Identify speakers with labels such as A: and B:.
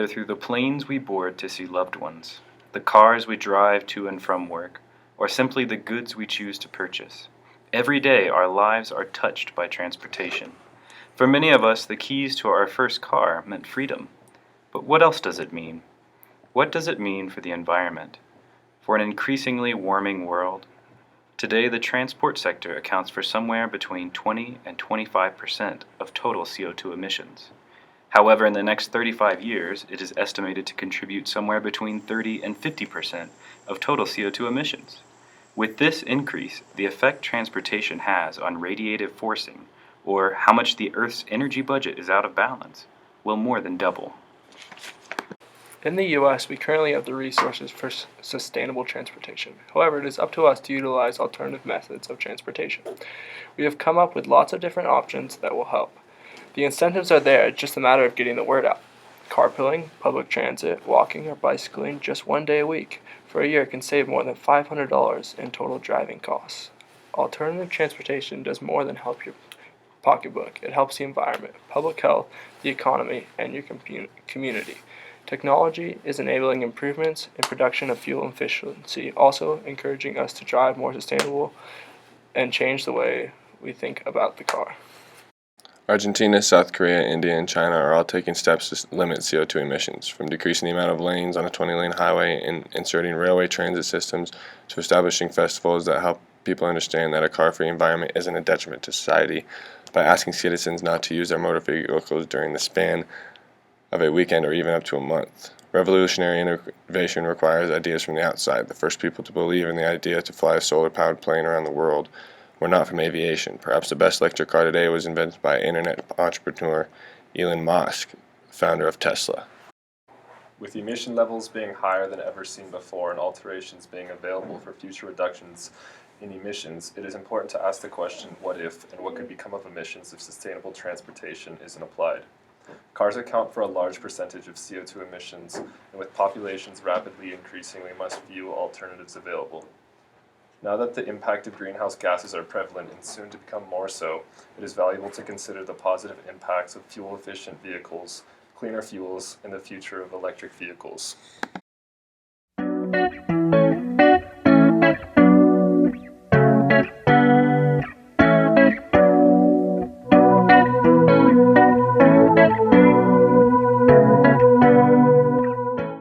A: whether through the planes we board to see loved ones, the cars we drive to and from work, or simply the goods we choose to purchase. Every day our lives are touched by transportation. For many of us, the keys to our first car meant freedom. But what else does it mean? What does it mean for the environment? For an increasingly warming world? Today, the transport sector accounts for somewhere between 20 and 25% of total CO2 emissions. However, in the next 35 years, it is estimated to contribute somewhere between 30 and 50% of total CO2 emissions. With this increase, the effect transportation has on radiative forcing, or how much the Earth's energy budget is out of balance, will more than double.
B: In the U.S., we currently have the resources for sustainable transportation. However, it is up to us to utilize alternative methods of transportation. We have come up with lots of different options that will help. The incentives are there, it's just a matter of getting the word out. Carpooling, public transit, walking, or bicycling just one day a week for a year can save more than $500 in total driving costs. Alternative transportation does more than help your pocketbook. It helps the environment, public health, the economy, and your community. Technology is enabling improvements in production of fuel efficiency, also encouraging us to drive more sustainable and change the way we think about the car.
C: Argentina, South Korea, India, and China are all taking steps to limit CO2 emissions, from decreasing the amount of lanes on a 20-lane highway and inserting railway transit systems to establishing festivals that help people understand that a car-free environment isn't a detriment to society by asking citizens not to use their motor vehicles during the span of a weekend or even up to a month. Revolutionary innovation requires ideas from the outside. The first people to believe in the idea to fly a solar-powered plane around the world were not from aviation. Perhaps the best electric car today was invented by internet entrepreneur Elon Musk, founder of Tesla.
D: With emission levels being higher than ever seen before and alterations being available for future reductions in emissions, it is important to ask the question, what if and what could become of emissions if sustainable transportation isn't applied? Cars account for a large percentage of CO2 emissions, and with populations rapidly increasing, we must view alternatives available. Now that the impact of greenhouse gases are prevalent and soon to become more so, it is valuable to consider the positive impacts of fuel-efficient vehicles, cleaner fuels, and the future of electric vehicles.